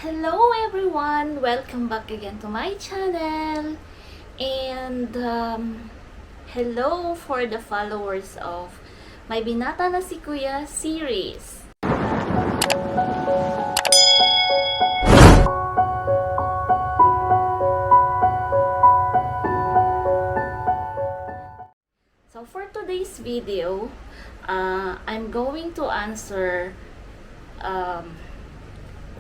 Hello everyone! Welcome back again to my channel. And hello for the followers of my Binata na si Kuya series. So for today's video, I'm going to answer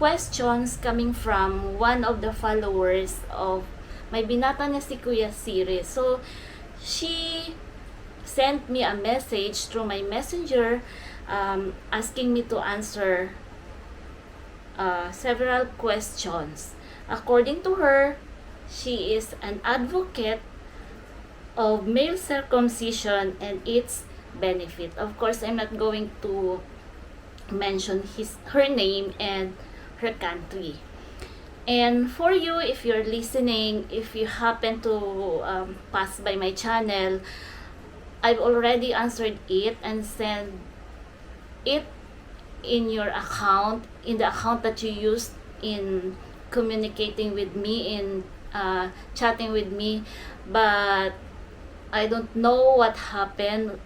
questions coming from one of the followers of my Binata na si Kuya series. So, she sent me a message through my messenger asking me to answer several questions. According to her, she is an advocate of male circumcision and its benefit. Of course, I'm not going to mention her name and her country. And for you, if you're listening, if you happen to pass by my channel, I've already answered it and sent it in your account, in the account that you used in communicating with me, in chatting with me, but I don't know what happened.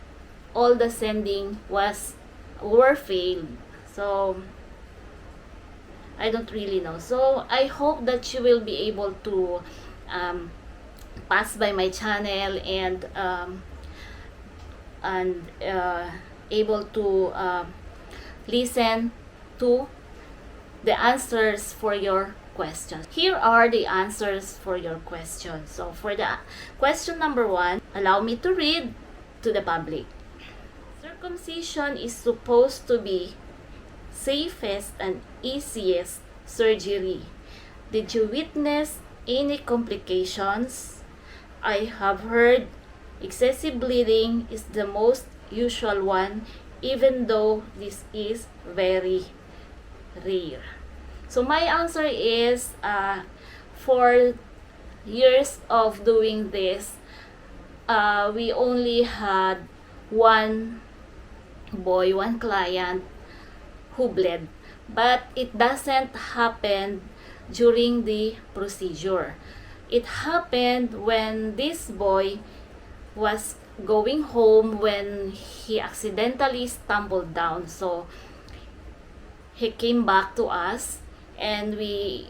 All the sending were failed. So I don't really know. So I hope that you will be able to pass by my channel and able to listen to the answers for your questions. Here are the answers for your questions. So for the question number 1, allow me to read to the public. Circumcision is supposed to be safest and easiest surgery. Did you witness any complications? I have heard excessive bleeding is the most usual one, even though this is very rare. So my answer is, for years of doing this, we only had one client who bled, but it doesn't happen during the procedure. It happened when this boy was going home when he accidentally stumbled down. So he came back to us and we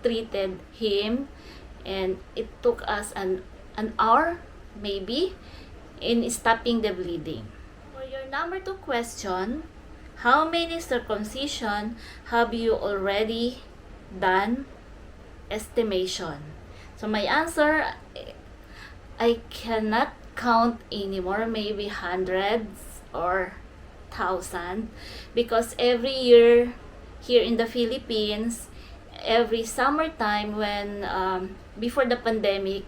treated him, and it took us an hour maybe in stopping the bleeding. For your number 2 question, how many circumcision have you already done? Estimation. So my answer, I cannot count anymore, maybe hundreds or thousand, because every year here in the Philippines, every summertime when before the pandemic,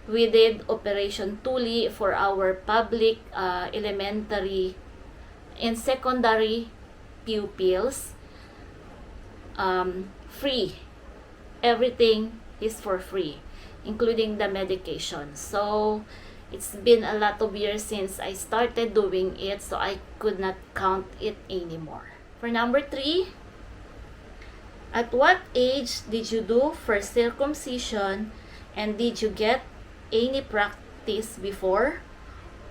we did Operation Tuli for our public elementary and secondary pupils, free. Everything is for free, including the medication. So it's been a lot of years since I started doing it, so I could not count it anymore. For number 3, at what age did you do first circumcision, and did you get any practice before,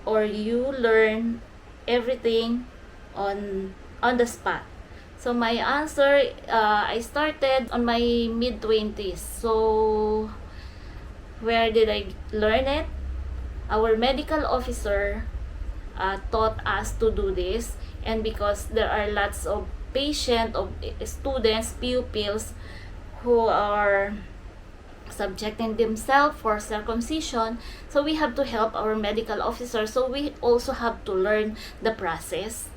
or you learn everything on the spot? So my answer, I started on my mid-20s. So where did I learn it? Our medical officer taught us to do this, and because there are lots of patients, of students, pupils who are subjecting themselves for circumcision, so we have to help our medical officer. So we also have to learn the process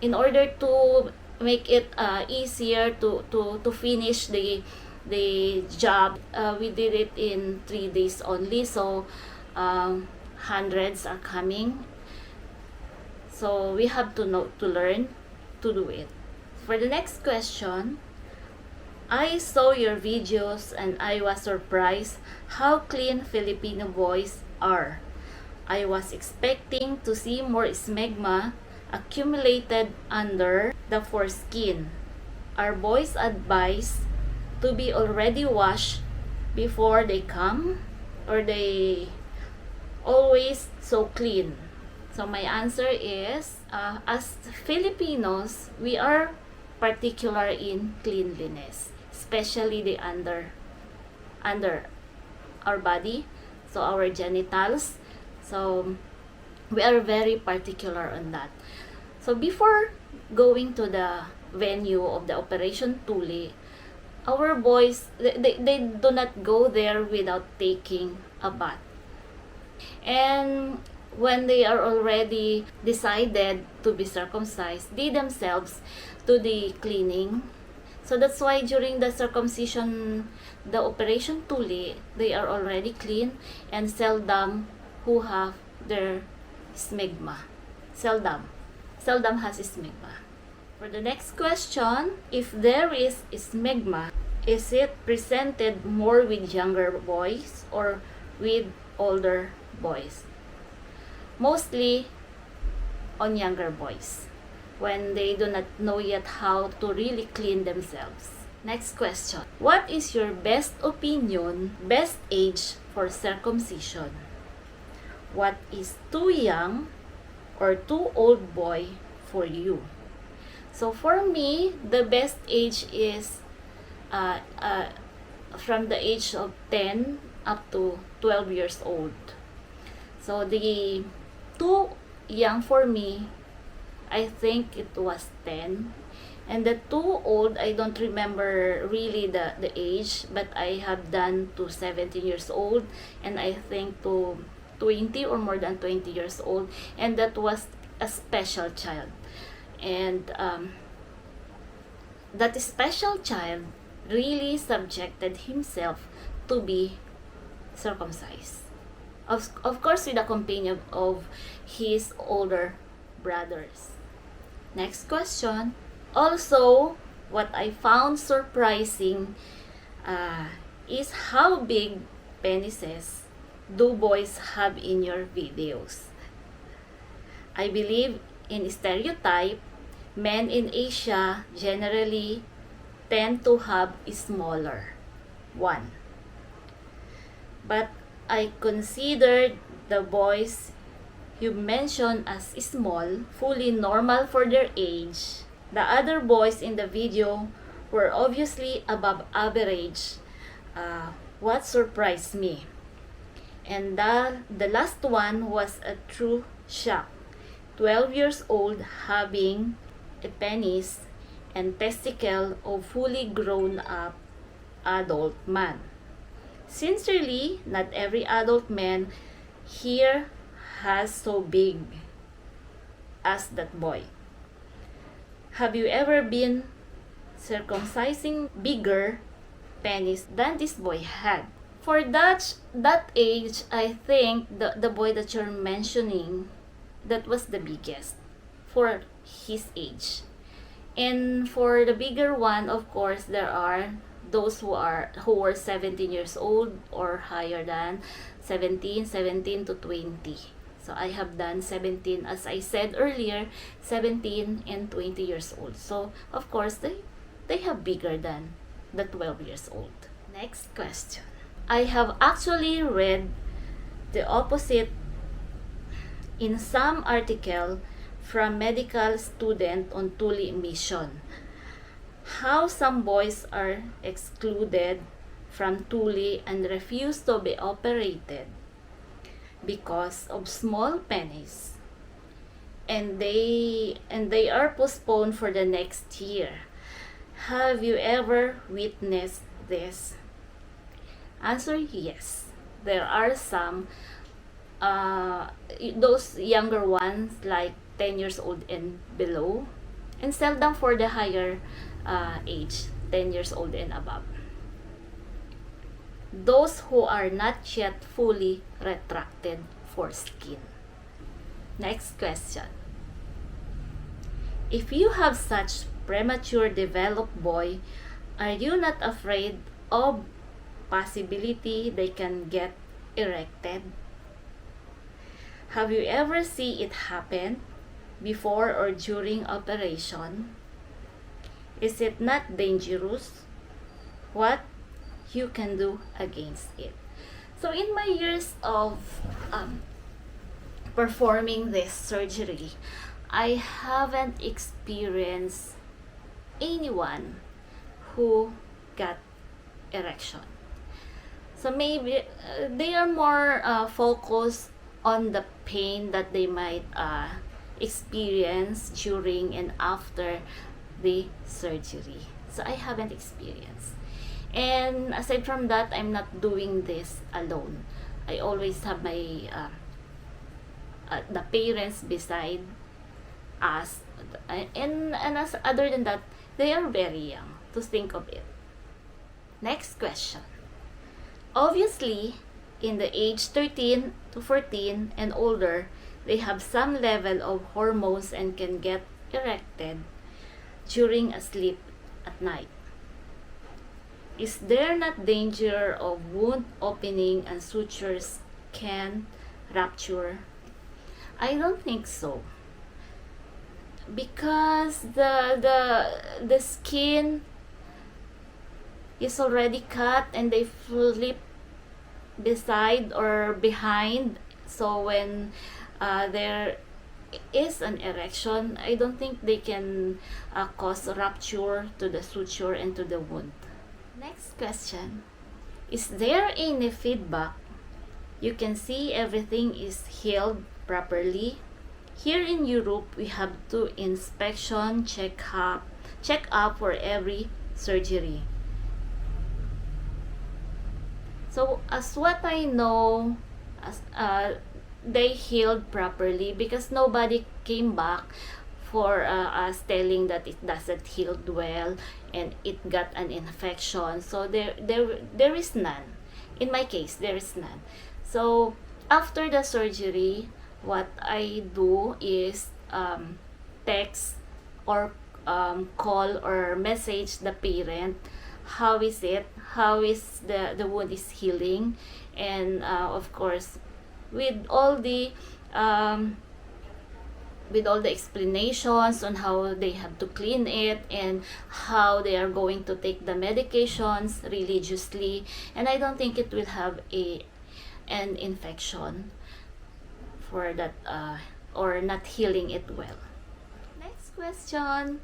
in order to make it easier to finish the job. We did it in 3 days only, so hundreds are coming, so we have to learn to do it. For the next question, I saw your videos and I was surprised how clean Filipino boys are. I was expecting to see more smegma accumulated under the foreskin. are boys advised to be already washed before they come, or they always so clean? So my answer is, as Filipinos, we are particular in cleanliness, especially the under our body, so our genitals. So we are very particular on that. So before going to the venue of the Operation Tuli, our boys, they do not go there without taking a bath. And when they are already decided to be circumcised, they themselves do the cleaning. So that's why during the circumcision, the Operation Tuli, they are already clean, and seldom who have their smegma. Seldom. Seldom has smegma. For the next question, if there is smegma, is it presented more with younger boys or with older boys? Mostly on younger boys, when they do not know yet how to really clean themselves. Next question. What is your best opinion, best age for circumcision? What is too young or too old boy for you? So for me, the best age is from the age of 10 up to 12 years old. So the too young for me, I think it was 10. And the too old, I don't remember really the age, but I have done to 17 years old, and I think to 20 or more than 20 years old, and that was a special child. And that special child really subjected himself to be circumcised. Of course, with the companion of his older brothers. Next question. Also, what I found surprising is how big penises do boys have in your videos. I believe in stereotype, men in Asia generally tend to have smaller one. But I considered the boys you mentioned as small, fully normal for their age. The other boys in the video were obviously above average. What surprised me. And the last one was a true shock. 12 years old having a penis and testicle of fully grown up adult man. Sincerely, not every adult man here has so big as that boy. Have you ever been circumcising bigger penis than this boy had? For that age, I think the boy that you're mentioning, that was the biggest for his age. And for the bigger one, of course, there are those who were 17 years old or higher than 17 to 20. So I have done 17, as I said earlier, 17 and 20 years old. So of course they have bigger than the 12 years old. Next question. I have actually read the opposite in some article from medical student on Tuli mission. How some boys are excluded from Tuli and refuse to be operated because of small penis, and they are postponed for the next year. Have you ever witnessed this? Answer: yes. There are some those younger ones like 10 years old and below, and seldom for the higher age, 10 years old and above. Those who are not yet fully retracted foreskin. Next question. If you have such premature developed boy, are you not afraid of possibility they can get erected? Have you ever seen it happen before or during operation? Is it not dangerous? What you can do against it? So in my years of performing this surgery, I haven't experienced anyone who got erection. So maybe they are more focused on the pain that they might experience during and after the surgery. So I haven't experienced. And aside from that, I'm not doing this alone. I always have my the parents beside us, and as other than that, they are very young to think of it. Next question. Obviously, in the age 13 to 14 and older, they have some level of hormones and can get erected during a sleep at night. Is there not danger of wound opening and sutures can rupture? I don't think so, because the skin is already cut and they flip beside or behind. So when there is an erection, I don't think they can cause rupture to the suture and to the wound. Next question. Is there any feedback? You can see everything is healed properly. Here in Europe, we have to inspection, check up for every surgery. So as what I know, as they healed properly because nobody came back for us telling that it doesn't heal well and it got an infection. So there is none. In my case, there is none. So after the surgery, what I do is text or call or message the parent. How is it? How is the wound is healing? And of course, with all the explanations on how they have to clean it and how they are going to take the medications religiously, and I don't think it will have an infection for that or not healing it well. Next question.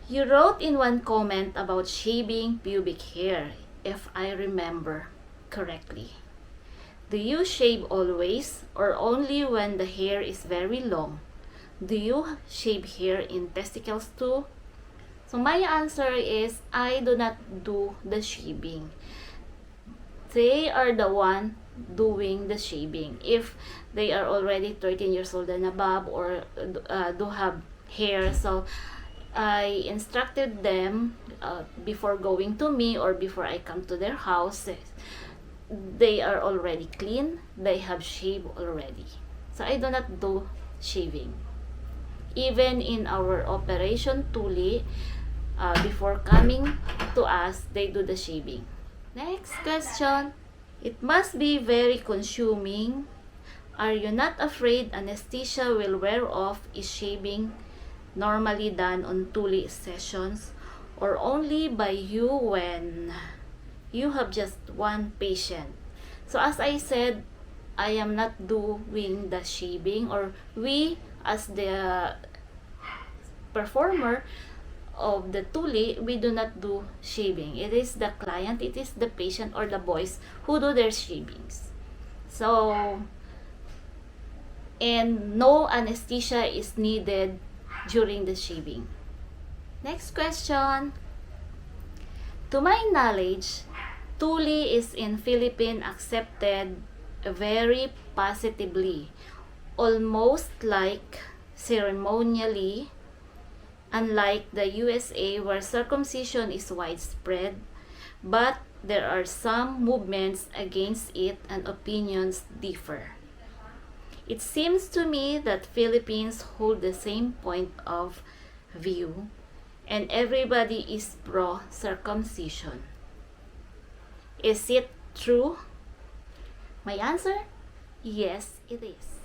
You wrote in one comment about shaving pubic hair, if I remember correctly. Do you shave always or only when the hair is very long? Do you shave hair in testicles too? So my answer is I do not do the shaving. They are the one doing the shaving. If they are already 13 years old and above or do have hair, so I instructed them before going to me or before I come to their house. They are already clean. They have shaved already. So I do not do shaving. Even in our operation Tuli, before coming to us, they do the shaving. Next question. It must be very consuming. Are you not afraid anesthesia will wear off? Is shaving normally done on Tuli sessions or only by you when you have just one patient? So as I said, I am not doing the shaving, or we as the performer of the Tuli, we do not do shaving. It is the client, it is the patient or the boys who do their shavings. So, and no anesthesia is needed during the shaving. Next question. To my knowledge, Tuli is in Philippines accepted very positively, almost like ceremonially, unlike the USA where circumcision is widespread, but there are some movements against it and opinions differ. It seems to me that Philippines hold the same point of view and everybody is pro-circumcision. Is it true? My answer? Yes, it is.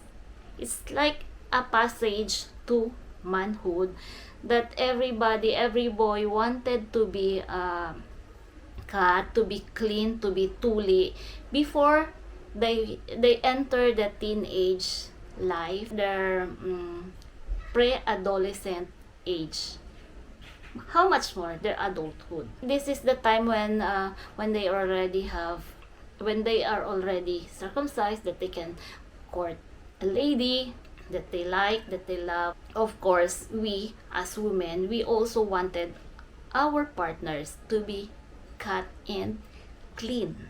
It's like a passage to manhood, that every boy wanted to be cut, to be clean, to be tuli before they enter the teenage life, their pre-adolescent age. How much more their adulthood? This is the time when they are already circumcised, that they can court a lady that they like, that they love. Of course, we as women, we also wanted our partners to be cut and clean.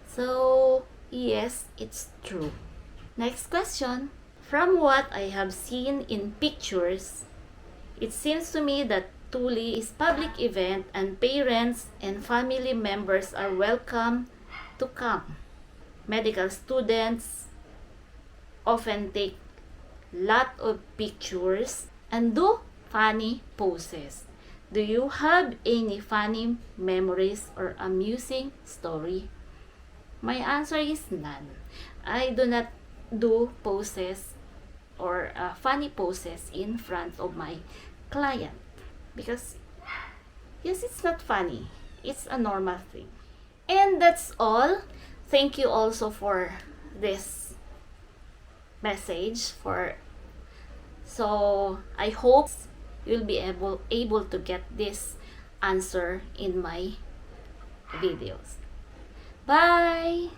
So, yes, it's true. Next question. From what I have seen in pictures, it seems to me that Tuli is public event and parents and family members are welcome to come. Medical students often take lot of pictures and do funny poses. Do you have any funny memories or amusing story? My answer is none. I do not do poses or funny poses in front of my client because yes, it's not funny. It's a normal thing. And that's all. Thank you also for this message. So I hope you'll be able to get this answer in my videos. Bye.